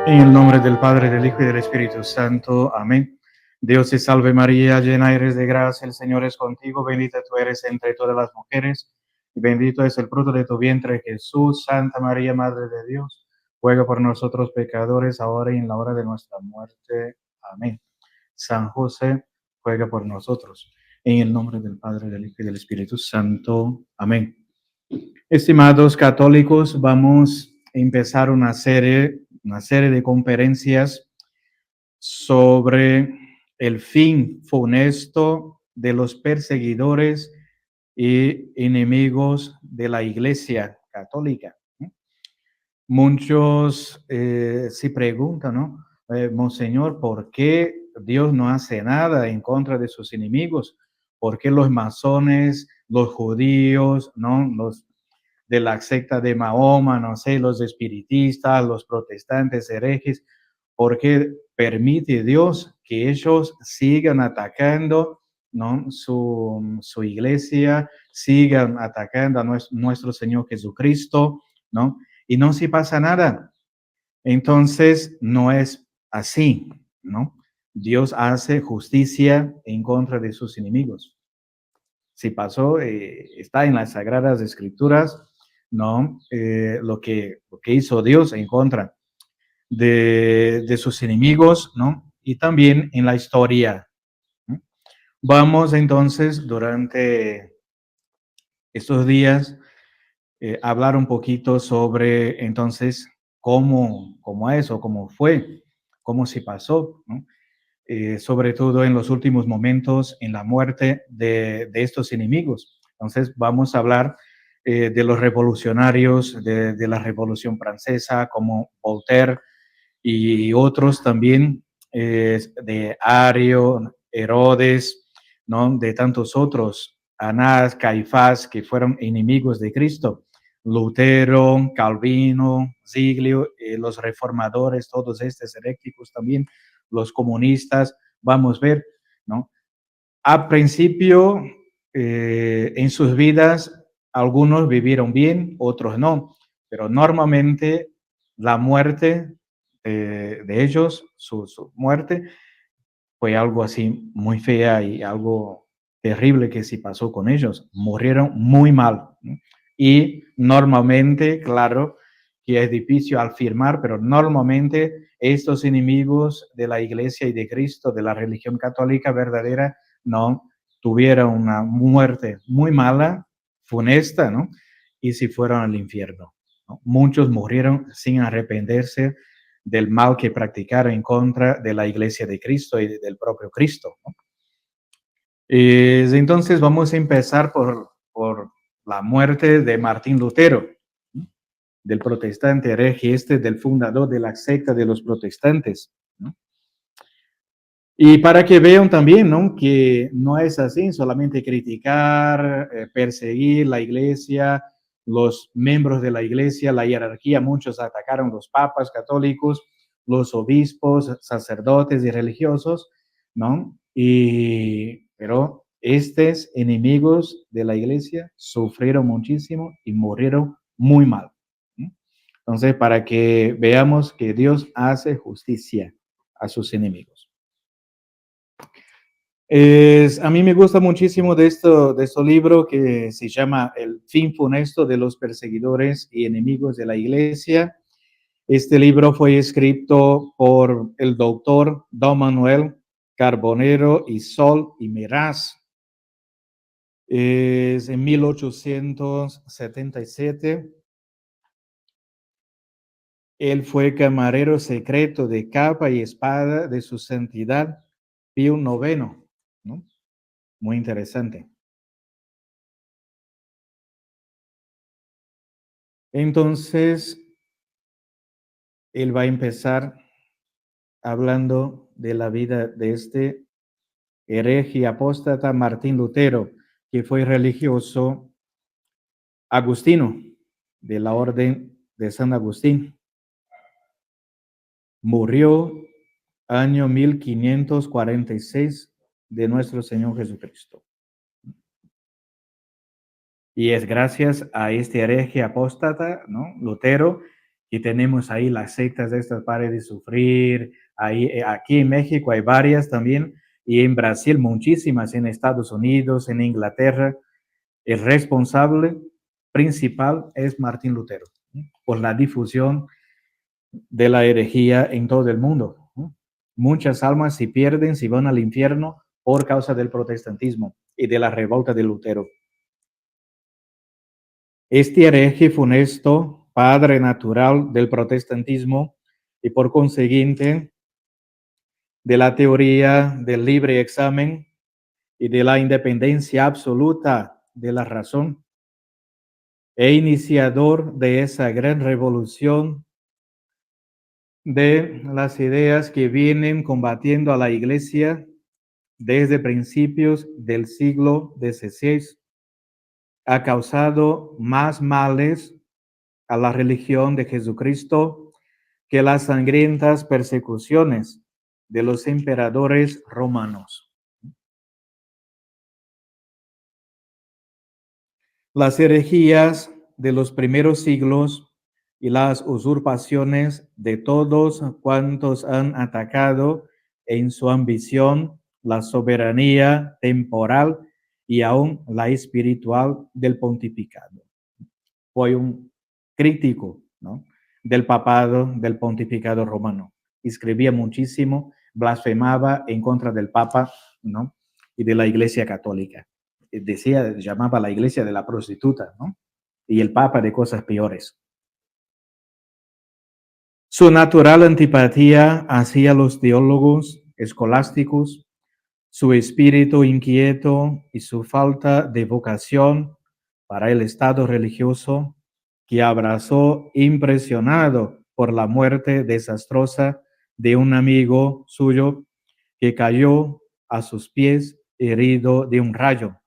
En el nombre del Padre, del Hijo y del Espíritu Santo. Amén. Dios te salve María, llena eres de gracia, el Señor es contigo, bendita tú eres entre todas las mujeres, y bendito es el fruto de tu vientre, Jesús. Santa María, Madre de Dios, ruega por nosotros pecadores, ahora y en la hora de nuestra muerte. Amén. San José, ruega por nosotros. En el nombre del Padre, del Hijo y del Espíritu Santo. Amén. Estimados católicos, vamos a empezar una serie de conferencias sobre el fin funesto de los perseguidores y enemigos de la Iglesia Católica. Muchos se preguntan, ¿no? Monseñor, ¿por qué Dios no hace nada en contra de sus enemigos? ¿Por qué los masones, los judíos, ¿no? Los de la secta de Mahoma, no sé, los espiritistas, los protestantes, herejes, porque permite Dios que ellos sigan atacando, ¿no? su iglesia, sigan atacando a nuestro Señor Jesucristo, ¿no? Y no se pasa nada. Entonces, no es así, ¿no? Dios hace justicia en contra de sus enemigos. Si pasó, está en las Sagradas Escrituras, ¿no? Lo que hizo Dios en contra de sus enemigos, ¿no? Y también en la historia, ¿no? Vamos entonces durante estos días a hablar un poquito sobre entonces cómo eso, cómo fue, cómo se pasó, ¿no? Sobre todo en los últimos momentos en la muerte de estos enemigos. Entonces vamos a hablar de los revolucionarios de la Revolución Francesa, como Voltaire y otros también, de Ario, Herodes, ¿no? De tantos otros, Anás, Caifás, que fueron enemigos de Cristo, Lutero, Calvino, Ziglio, los reformadores, todos estos heréticos también, los comunistas, vamos a ver, ¿no? A principio, en sus vidas, algunos vivieron bien, otros no, pero normalmente la muerte de ellos, su muerte, fue algo así muy fea y algo terrible que sí pasó con ellos. Murieron muy mal, ¿no? Y normalmente, claro, que es difícil afirmar, pero normalmente estos enemigos de la Iglesia y de Cristo, de la religión católica verdadera, no tuvieron una muerte muy mala, funesta, ¿no? Y si fueron al infierno, ¿no? Muchos murieron sin arrepentirse del mal que practicaron en contra de la Iglesia de Cristo y del propio Cristo, ¿no? Entonces vamos a empezar por la muerte de Martín Lutero, ¿no? Del protestante hereje, del fundador de la secta de los protestantes, ¿no? Y para que vean también, ¿no? Que no es así, solamente criticar, perseguir la iglesia, los miembros de la iglesia, la jerarquía, muchos atacaron los papas católicos, los obispos, sacerdotes y religiosos, ¿no? Pero estos enemigos de la iglesia sufrieron muchísimo y murieron muy mal, ¿no? Entonces, para que veamos que Dios hace justicia a sus enemigos. A mí me gusta muchísimo de este libro que se llama El fin funesto de los perseguidores y enemigos de la iglesia. Este libro fue escrito por el doctor Don Manuel Carbonero y Sol y Meraz. Es en 1877. Él fue camarero secreto de capa y espada de su santidad Pío IX, ¿no? Muy interesante. Entonces, él va a empezar hablando de la vida de este hereje apóstata Martín Lutero, que fue religioso agustino de la orden de San Agustín. Murió año 1546 de nuestro Señor Jesucristo. Y es gracias a este hereje apóstata, ¿no? Lutero, Y tenemos ahí las sectas de estas Pare de Sufrir, ahí, aquí en México hay varias también, y en Brasil muchísimas, en Estados Unidos, en Inglaterra. El responsable principal es Martín Lutero, ¿sí? Por la difusión de la herejía en todo el mundo, ¿sí? Muchas almas se pierden, se van al infierno por causa del protestantismo y de la revolta de Lutero. Este hereje funesto, padre natural del protestantismo y por consiguiente de la teoría del libre examen y de la independencia absoluta de la razón, e iniciador de esa gran revolución de las ideas que vienen combatiendo a la Iglesia desde principios del siglo XVI, ha causado más males a la religión de Jesucristo que las sangrientas persecuciones de los emperadores romanos. Las herejías de los primeros siglos y las usurpaciones de todos cuantos han atacado en su ambición la soberanía temporal y aún la espiritual del pontificado. Fue un crítico, ¿no?, del papado, del pontificado romano. Escribía muchísimo, blasfemaba en contra del papa, ¿no?, y de la Iglesia católica. Decía, llamaba a la Iglesia de la prostituta, ¿no?, y el papa de cosas peores. Su natural antipatía hacia los teólogos escolásticos, su espíritu inquieto y su falta de vocación para el estado religioso que abrazó impresionado por la muerte desastrosa de un amigo suyo que cayó a sus pies herido de un rayo.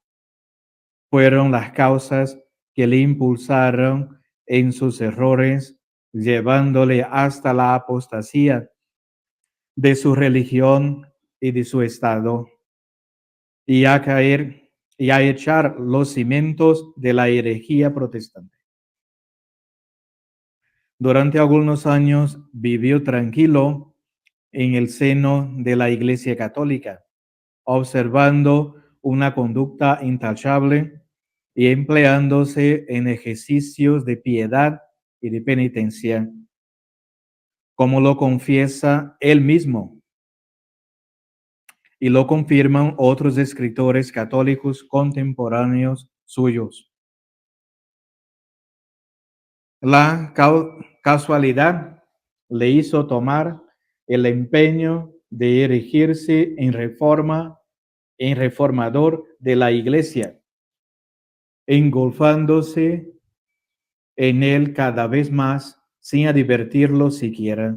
Fueron las causas que le impulsaron en sus errores, llevándole hasta la apostasía de su religión y de su estado, y a caer y a echar los cimientos de la herejía protestante. Durante algunos años vivió tranquilo en el seno de la Iglesia Católica, observando una conducta intachable y empleándose en ejercicios de piedad y de penitencia, como lo confiesa él mismo y lo confirman otros escritores católicos contemporáneos suyos. La casualidad le hizo tomar el empeño de erigirse en reformador de la Iglesia, engolfándose en él cada vez más sin advertirlo siquiera.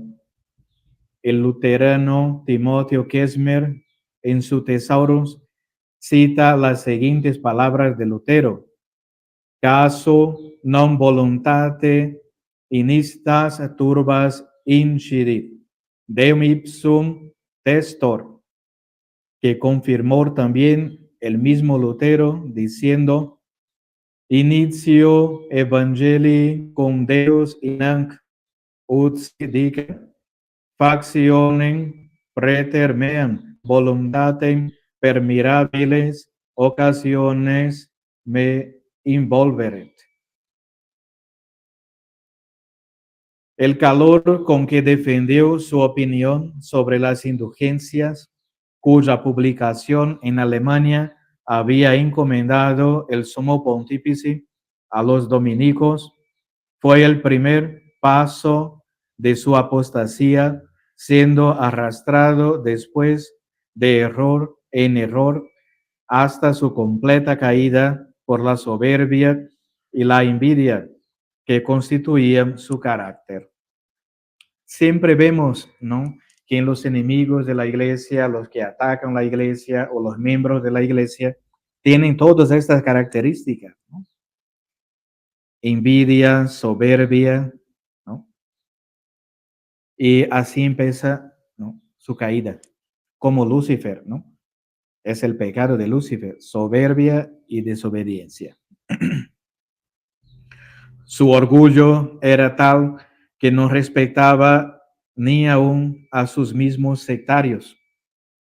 El luterano Timoteo Kesmer, en su Tesaurus, cita las siguientes palabras de Lutero: caso non voluntate inistas turbas incirit, deum ipsum testor, que confirmó también el mismo Lutero diciendo: inicio evangelii cum Deus inanc ut dica factionem preter meam voluntatem per mirabilis occasiones me involveret. El calor con que defendió su opinión sobre las indulgencias, cuya publicación en Alemania había encomendado el sumo pontífice a los dominicos, fue el primer paso de su apostasía, siendo arrastrado después de error en error hasta su completa caída por la soberbia y la envidia que constituían su carácter. Siempre vemos, ¿no?, que en los enemigos de la iglesia, los que atacan la iglesia o los miembros de la iglesia, tienen todas estas características, ¿no? Envidia, soberbia, ¿no? Y así empieza, ¿no?, su caída, como Lucifer, ¿no? Es el pecado de Lucifer, soberbia y desobediencia. Su orgullo era tal que no respetaba ni aún a sus mismos sectarios,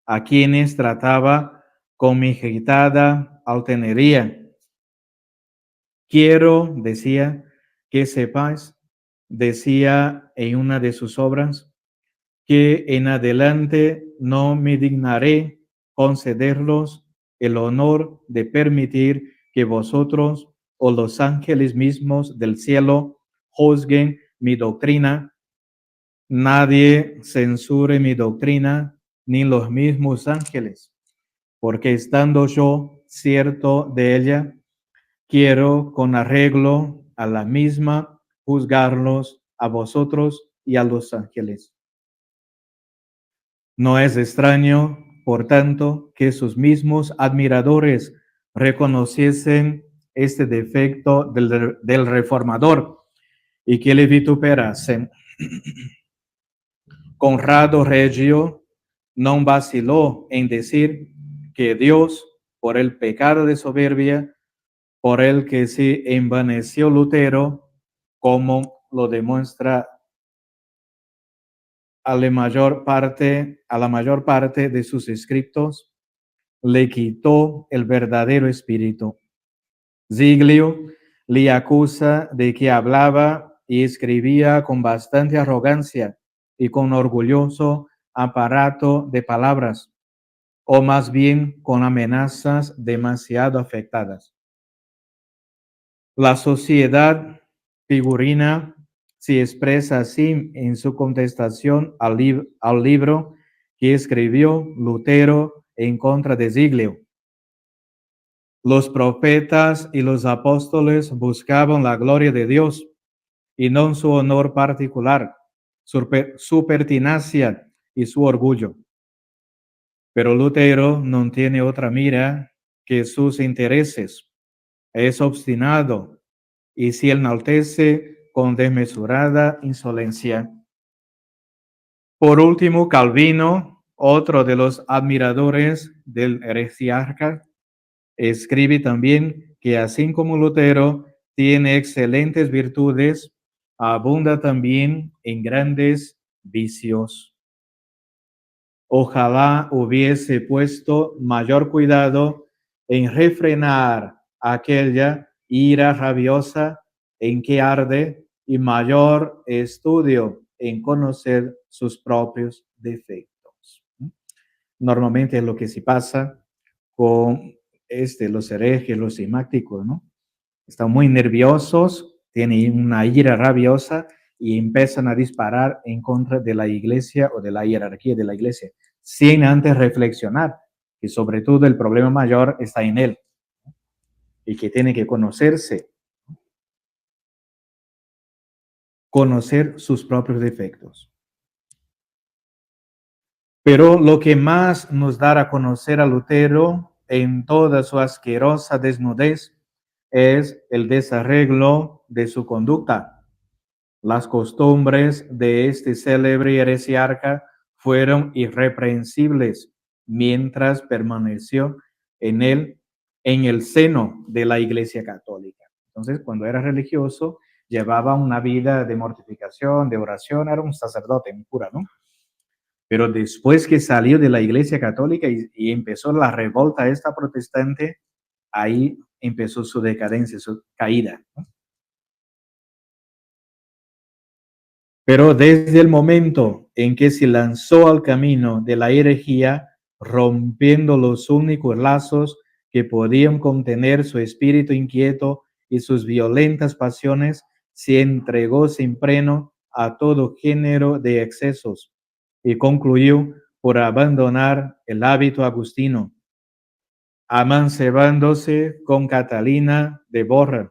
a quienes trataba con irritada altanería. Quiero, decía, que sepáis, decía en una de sus obras, que en adelante no me dignaré concederlos el honor de permitir que vosotros o los ángeles mismos del cielo juzguen mi doctrina. Nadie censure mi doctrina, ni los mismos ángeles, porque estando yo cierto de ella, quiero con arreglo a la misma juzgarlos a vosotros y a los ángeles. No es extraño, por tanto, que sus mismos admiradores reconociesen este defecto del reformador y que le vituperasen. Conrado Reggio no vaciló en decir que Dios, por el pecado de soberbia, por el que se envaneció Lutero, como lo demuestra a la mayor parte de sus escritos, le quitó el verdadero espíritu. Ziglio le acusa de que hablaba y escribía con bastante arrogancia y con orgulloso aparato de palabras, o más bien con amenazas demasiado afectadas. La sociedad figurina se expresa así en su contestación al libro que escribió Lutero en contra de Ziglio. Los profetas y los apóstoles buscaban la gloria de Dios y no su honor particular, su pertinacia y su orgullo. Pero Lutero no tiene otra mira que sus intereses. Es obstinado y se enaltece con desmesurada insolencia. Por último, Calvino, otro de los admiradores del heresiarca, escribe también que así como Lutero tiene excelentes virtudes, abunda también en grandes vicios. Ojalá hubiese puesto mayor cuidado en refrenar aquella ira rabiosa en que arde y mayor estudio en conocer sus propios defectos. Normalmente es lo que se pasa con los herejes, los simácticos, ¿no? Están muy nerviosos, tienen una ira rabiosa y empiezan a disparar en contra de la iglesia o de la jerarquía de la iglesia, sin antes reflexionar que sobre todo el problema mayor está en él y que tiene que conocerse, conocer sus propios defectos. Pero lo que más nos da a conocer a Lutero en toda su asquerosa desnudez es el desarreglo de su conducta. Las costumbres de este célebre heresiarca fueron irreprensibles mientras permaneció en el seno de la Iglesia Católica. Entonces, cuando era religioso, llevaba una vida de mortificación, de oración, era un sacerdote, un cura, ¿no? Pero después que salió de la Iglesia Católica y empezó la revolta esta protestante, ahí empezó su decadencia, su caída, ¿no? Pero desde el momento en que se lanzó al camino de la herejía, rompiendo los únicos lazos que podían contener su espíritu inquieto y sus violentas pasiones, se entregó sin freno a todo género de excesos y concluyó por abandonar el hábito agustino, amancebándose con Catalina de Borja,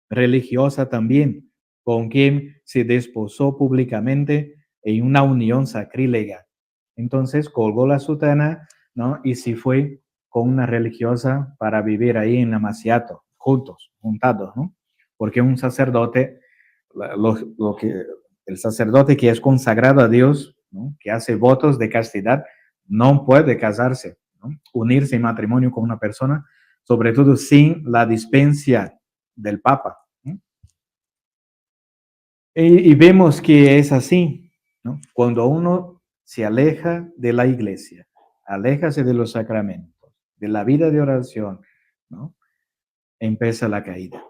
religiosa también, con quien se desposó públicamente en una unión sacrílega. Entonces colgó la sotana, ¿no? Y se fue con una religiosa para vivir ahí en Amaciato, juntados, ¿no? Porque un sacerdote, el sacerdote que es consagrado a Dios, ¿no? Que hace votos de castidad, no puede casarse, ¿no? Unirse en matrimonio con una persona, sobre todo sin la dispensa del Papa. Y vemos que es así, ¿no? Cuando uno se aleja de la iglesia, aléjase de los sacramentos, de la vida de oración, ¿no? Empieza la caída.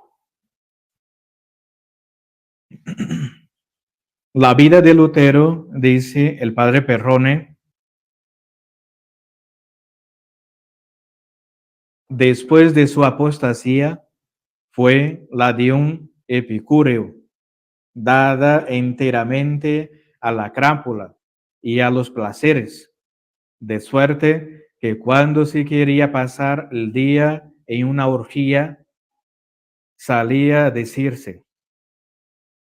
La vida de Lutero, dice el padre Perrone, después de su apostasía, fue la de un epicúreo, dada enteramente a la crápula y a los placeres, de suerte que cuando se quería pasar el día en una orgía, salía a decirse,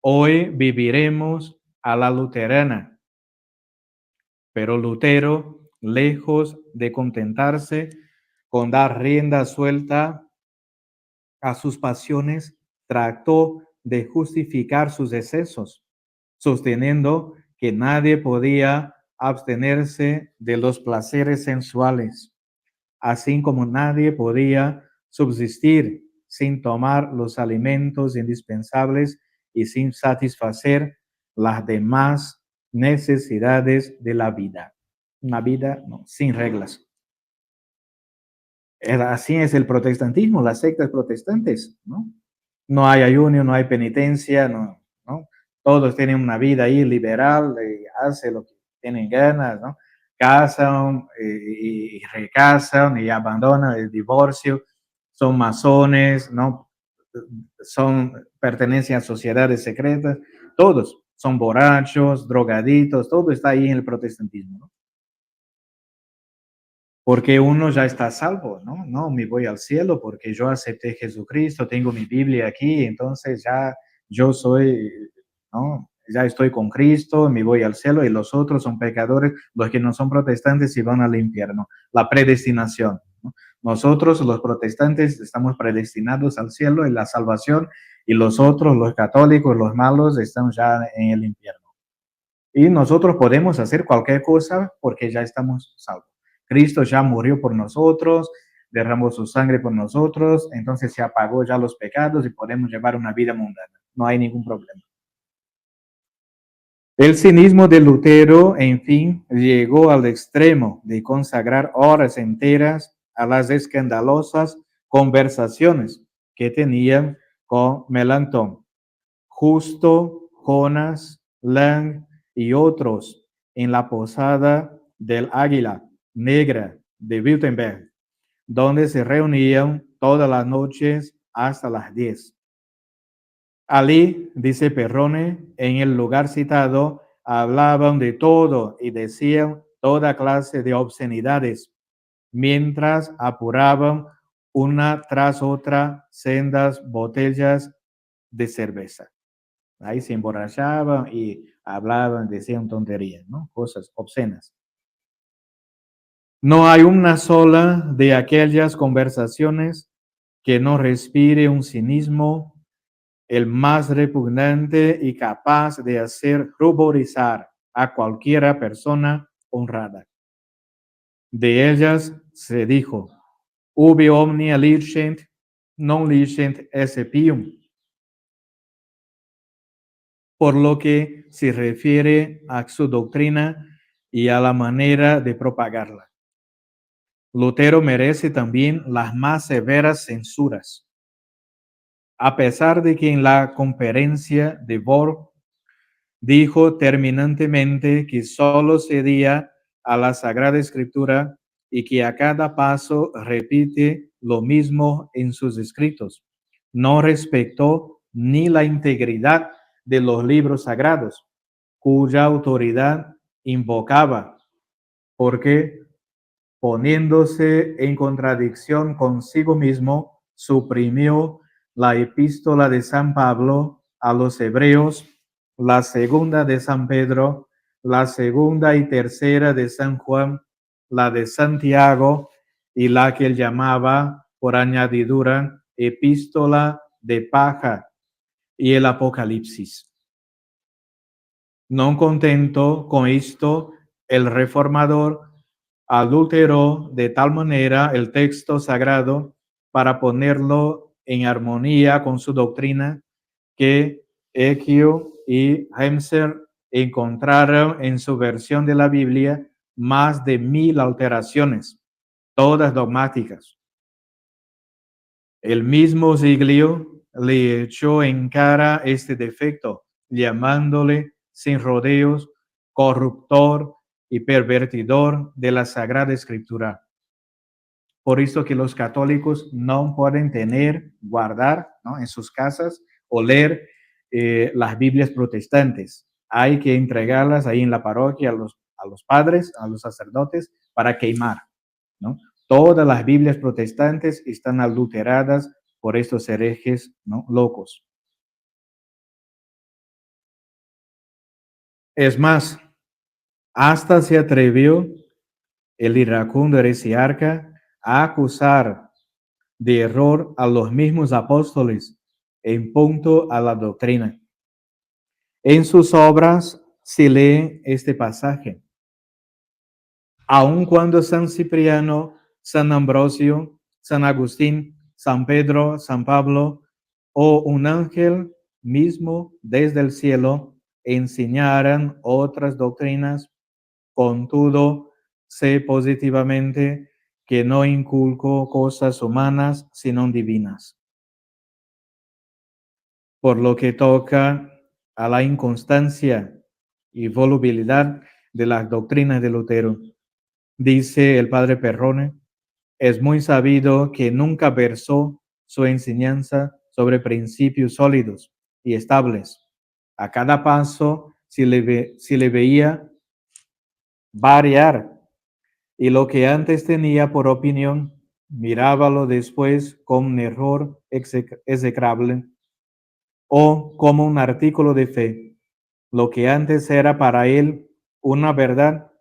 hoy viviremos a la luterana. Pero Lutero, lejos de contentarse con dar rienda suelta a sus pasiones, trató de justificar sus excesos, sosteniendo que nadie podía abstenerse de los placeres sensuales, así como nadie podía subsistir sin tomar los alimentos indispensables y sin satisfacer las demás necesidades de la vida. Una vida no, sin reglas. Así es el protestantismo, las sectas protestantes, ¿no? No hay ayuno, no hay penitencia, no, ¿no? Todos tienen una vida ahí liberal, hace lo que tienen ganas, ¿no? Casan y recasan y abandonan el divorcio, son masones, ¿no? Son, pertenecen a sociedades secretas, todos son borrachos, drogaditos, todo está ahí en el protestantismo, ¿no? Porque uno ya está salvo, ¿no? No, me voy al cielo porque yo acepté Jesucristo, tengo mi Biblia aquí, entonces ya yo soy, ¿no? Ya estoy con Cristo, me voy al cielo y los otros son pecadores, los que no son protestantes y van al infierno. La predestinación, ¿no? Nosotros, los protestantes, estamos predestinados al cielo y la salvación, y los otros, los católicos, los malos, están ya en el infierno. Y nosotros podemos hacer cualquier cosa porque ya estamos salvos. Cristo ya murió por nosotros, derramó su sangre por nosotros, entonces se apagó ya los pecados y podemos llevar una vida mundana. No hay ningún problema. El cinismo de Lutero, en fin, llegó al extremo de consagrar horas enteras a las escandalosas conversaciones que tenían con Melanchthon, Justo, Jonas, Lang y otros en la posada del Águila Negra de Wittenberg, donde se reunían todas las noches hasta las 10. Allí, dice Perrone, en el lugar citado, hablaban de todo y decían toda clase de obscenidades, mientras apuraban una tras otra sendas botellas de cerveza. Ahí se emborrachaban y hablaban, decían tonterías, ¿no? Cosas obscenas. No hay una sola de aquellas conversaciones que no respire un cinismo el más repugnante y capaz de hacer ruborizar a cualquiera persona honrada. De ellas se dijo, ubi omnia licent, non licent esse pium, por lo que se refiere a su doctrina y a la manera de propagarla. Lutero merece también las más severas censuras. A pesar de que en la conferencia de Worms dijo terminantemente que solo cedía a la Sagrada Escritura y que a cada paso repite lo mismo en sus escritos. No respetó ni la integridad de los libros sagrados, cuya autoridad invocaba, porque poniéndose en contradicción consigo mismo, suprimió la epístola de San Pablo a los hebreos, la segunda de San Pedro, la segunda y tercera de San Juan, la de Santiago y la que él llamaba por añadidura epístola de paja y el Apocalipsis. No contento con esto, el reformador adulteró de tal manera el texto sagrado para ponerlo en armonía con su doctrina que Eckio y Hemser encontraron en su versión de la Biblia más de 1000 alteraciones, todas dogmáticas. El mismo Giglio le echó en cara este defecto, llamándole sin rodeos corruptor y pervertidor de la Sagrada Escritura. Por eso que los católicos no pueden tener, guardar, ¿no?, en sus casas o leer las Biblias protestantes. Hay que entregarlas ahí en la parroquia a los padres, a los sacerdotes, para quemar, ¿no? Todas las Biblias protestantes están adulteradas por estos herejes, ¿no?, locos. Es más, hasta se atrevió el iracundo heresiarca a acusar de error a los mismos apóstoles en punto a la doctrina. En sus obras se lee este pasaje. Aun cuando San Cipriano, San Ambrosio, San Agustín, San Pedro, San Pablo o un ángel mismo desde el cielo enseñaran otras doctrinas, contudo, sé positivamente que no inculco cosas humanas, sino divinas. Por lo que toca a la inconstancia y volubilidad de las doctrinas de Lutero, dice el padre Perrone, es muy sabido que nunca versó su enseñanza sobre principios sólidos y estables. A cada paso se le veía variar, y lo que antes tenía por opinión, mirábalo después como un error execrable o como un artículo de fe. Lo que antes era para él una verdad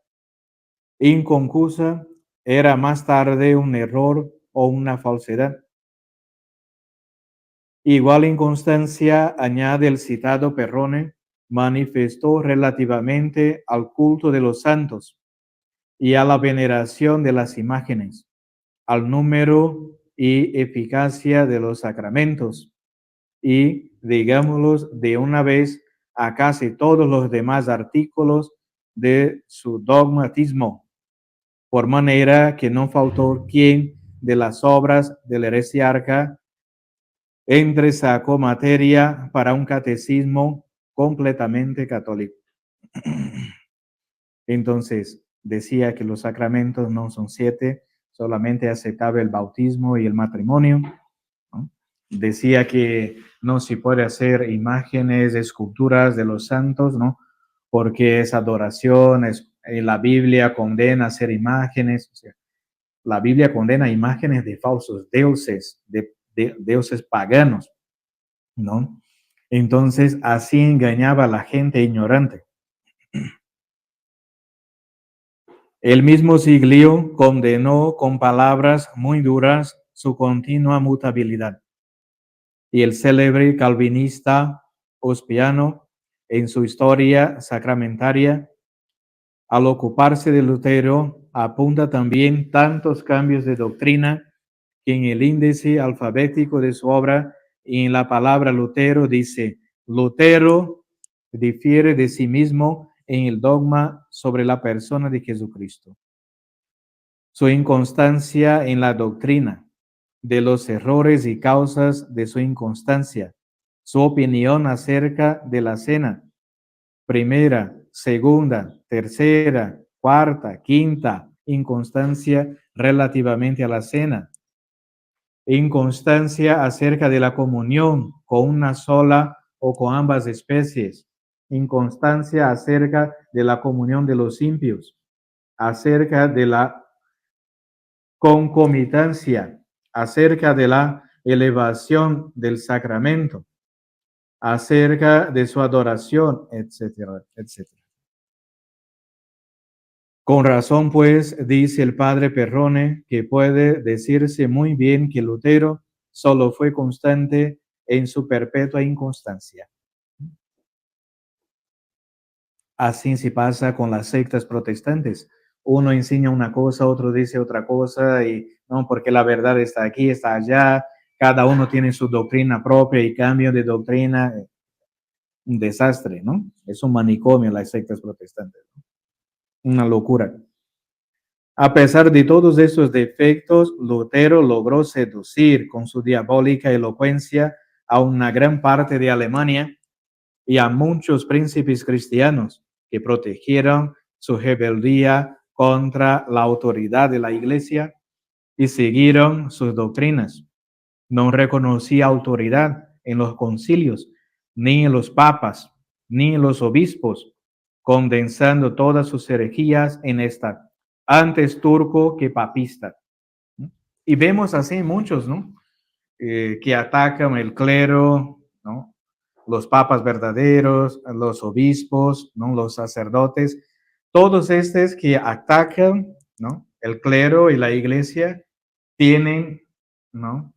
inconcusa, era más tarde un error o una falsedad. Igual inconstancia, añade el citado Perrone, manifestó relativamente al culto de los santos y a la veneración de las imágenes, al número y eficacia de los sacramentos y, digámoslo de una vez, a casi todos los demás artículos de su dogmatismo, por manera que no faltó quien de las obras del heresiarca entresacó materia para un catecismo completamente católico. Entonces, decía que los sacramentos no son 7, solamente aceptaba el bautismo y el matrimonio, ¿no? Decía que no se puede hacer imágenes, esculturas de los santos, ¿no?, porque es adoración, la Biblia condena hacer imágenes, o sea, la Biblia condena imágenes de falsos dioses, de dioses paganos, ¿no? Entonces, así engañaba a la gente ignorante. El mismo Giglio condenó con palabras muy duras su continua mutabilidad. Y el célebre calvinista Ospiano, en su historia sacramentaria, al ocuparse de Lutero, apunta también tantos cambios de doctrina que en el índice alfabético de su obra y en la palabra Lutero dice: Lutero difiere de sí mismo en el dogma sobre la persona de Jesucristo. Su inconstancia en la doctrina, de los errores y causas de su inconstancia, su opinión acerca de la cena, primera, segunda, tercera, cuarta, quinta, inconstancia relativamente a la cena, inconstancia acerca de la comunión con una sola o con ambas especies, inconstancia acerca de la comunión de los impios, acerca de la concomitancia, acerca de la elevación del sacramento, acerca de su adoración, etcétera, etcétera. Con razón, pues, dice el padre Perrone, que puede decirse muy bien que Lutero solo fue constante en su perpetua inconstancia. Así se pasa con las sectas protestantes. Uno enseña una cosa, otro dice otra cosa, y no, porque la verdad está aquí, está allá, cada uno tiene su doctrina propia y cambio de doctrina. un desastre, ¿no? Es un manicomio las sectas protestantes, ¿no? Una locura. A pesar de todos estos defectos, Lutero logró seducir con su diabólica elocuencia a una gran parte de Alemania y a muchos príncipes cristianos que protegieron su rebeldía contra la autoridad de la iglesia y siguieron sus doctrinas. No reconocía autoridad en los concilios, ni en los papas, ni en los obispos, condensando todas sus herejías en esta, antes turco que papista. ¿No? Y vemos así muchos, ¿no? Que atacan el clero, ¿no? Los papas verdaderos, los obispos, ¿no? Los sacerdotes, todos estos que atacan, ¿no? El clero y la iglesia tienen, ¿no?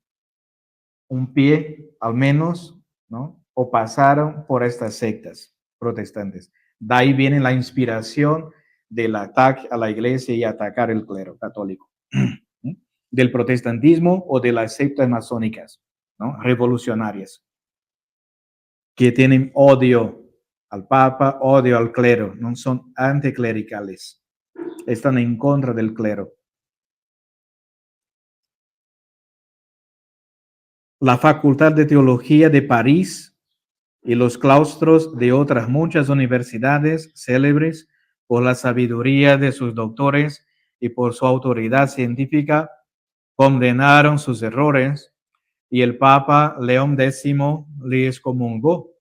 Un pie al menos, ¿no? O pasaron por estas sectas protestantes. De ahí viene la inspiración del ataque a la iglesia y atacar el clero católico, ¿no? Del protestantismo o de las sectas masónicas, ¿no? Revolucionarias, que tienen odio al papa, odio al clero, no son anticlericales, están en contra del clero. La Facultad de Teología de París y los claustros de otras muchas universidades célebres por la sabiduría de sus doctores y por su autoridad científica condenaron sus errores y el Papa León X le excomulgó.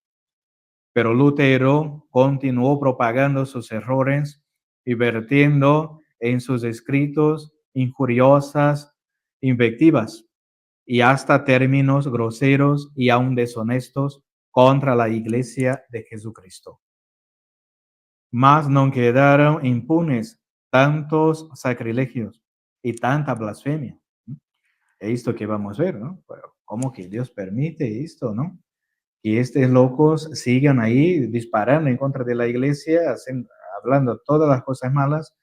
Pero Lutero continuó propagando sus errores y vertiendo en sus escritos injuriosas invectivas y hasta términos groseros y aún deshonestos contra la iglesia de Jesucristo. Mas no quedaron impunes tantos sacrilegios y tanta blasfemia. Esto que vamos a ver, ¿no? Pero ¿cómo que Dios permite esto, no? Que estos locos sigan ahí disparando en contra de la iglesia, hablando todas las cosas malas,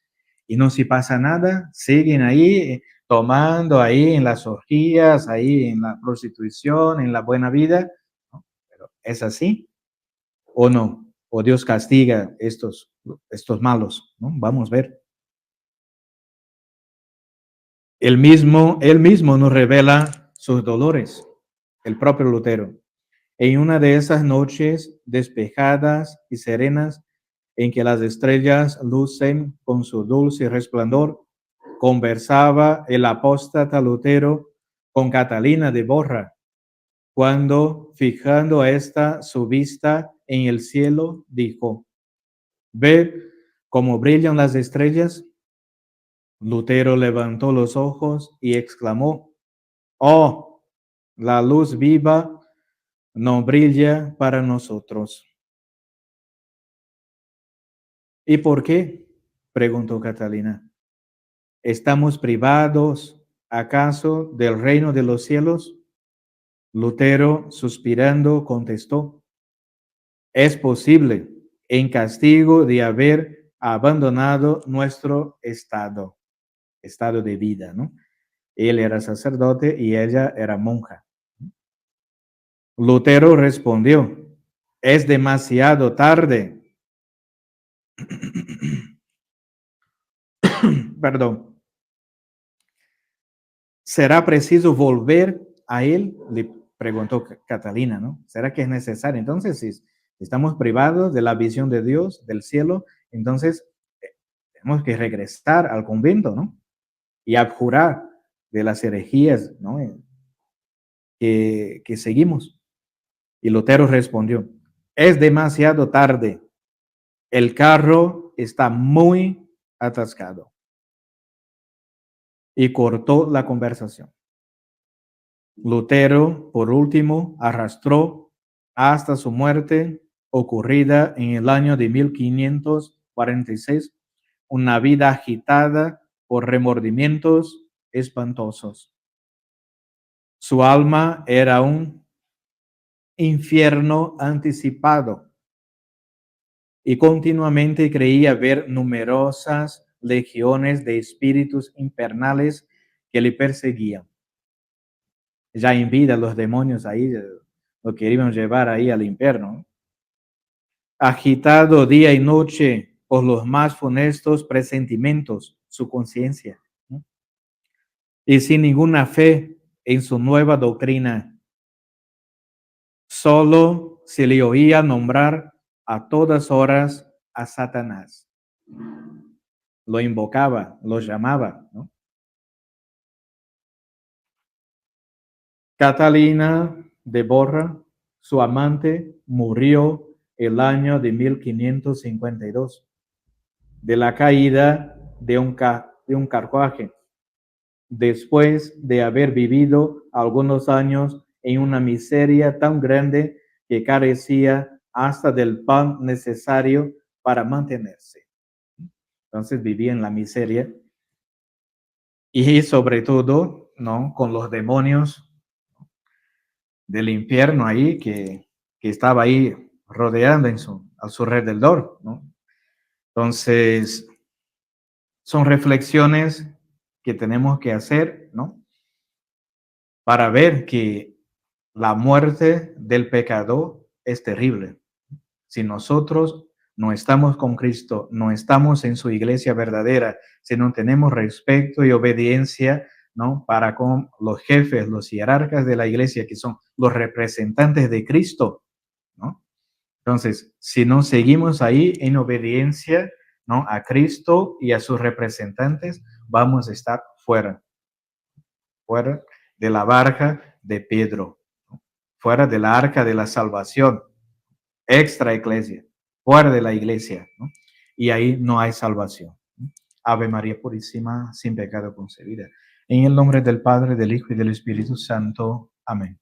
y no se pasa nada, siguen ahí tomando ahí en las orgías, ahí en la prostitución, en la buena vida, ¿no? Pero ¿es así o no? ¿O Dios castiga estos malos? ¿No? Vamos a ver. Él mismo nos revela sus dolores, el propio Lutero. En una de esas noches despejadas y serenas, en que las estrellas lucen con su dulce resplandor, conversaba el apóstata Lutero con Catalina de Borra, cuando, fijando a esta su vista en el cielo, dijo: «Ved cómo brillan las estrellas». Lutero levantó los ojos y exclamó: «Oh, la luz viva no brilla para nosotros». ¿Y por qué? Preguntó Catalina. ¿Estamos privados acaso del reino de los cielos? Lutero, suspirando, contestó: es posible, en castigo de haber abandonado nuestro estado de vida, ¿no? Él era sacerdote y ella era monja. Lutero respondió: es demasiado tarde. Perdón. ¿Será preciso volver a él? Le preguntó Catalina, ¿no? ¿Será que es necesario? Entonces, si estamos privados de la visión de Dios, del cielo, entonces tenemos que regresar al convento, ¿no? Y abjurar de las herejías, ¿no? Que seguimos. Y Lutero respondió: es demasiado tarde. El carro está muy atascado. Y cortó la conversación. Lutero, por último, arrastró hasta su muerte, ocurrida en el año de 1546, una vida agitada por remordimientos espantosos. Su alma era un infierno anticipado y continuamente creía ver numerosas legiones de espíritus infernales que le perseguían. Ya en vida los demonios ahí lo querían llevar ahí al infierno. agitado día y noche por los más funestos presentimientos, su conciencia, ¿no? Y sin ninguna fe en su nueva doctrina, solo se le oía nombrar a todas horas a Satanás. Lo invocaba, lo llamaba, ¿no? Catalina de Borra, su amante, murió el año de 1552 de la caída de un carruaje, después de haber vivido algunos años en una miseria tan grande que carecía hasta del pan necesario para mantenerse. Entonces vivía en la miseria y sobre todo, ¿no? Con los demonios del infierno ahí que estaba ahí rodeando a su alrededor, ¿no? Entonces, son reflexiones que tenemos que hacer, ¿no? Para ver que la muerte del pecador es terrible. Si nosotros no estamos con Cristo, no estamos en su iglesia verdadera, si no tenemos respeto y obediencia, ¿no? Para con los jefes, los jerarcas de la iglesia, que son los representantes de Cristo, ¿no? Entonces, si no seguimos ahí en obediencia, ¿no? A Cristo y a sus representantes, vamos a estar fuera de la barca de Pedro, ¿no? Fuera de la arca de la salvación, extra iglesia, fuera de la iglesia, ¿no? Y ahí no hay salvación, ¿no? Ave María Purísima, sin pecado concebida. En el nombre del Padre, del Hijo y del Espíritu Santo. Amén.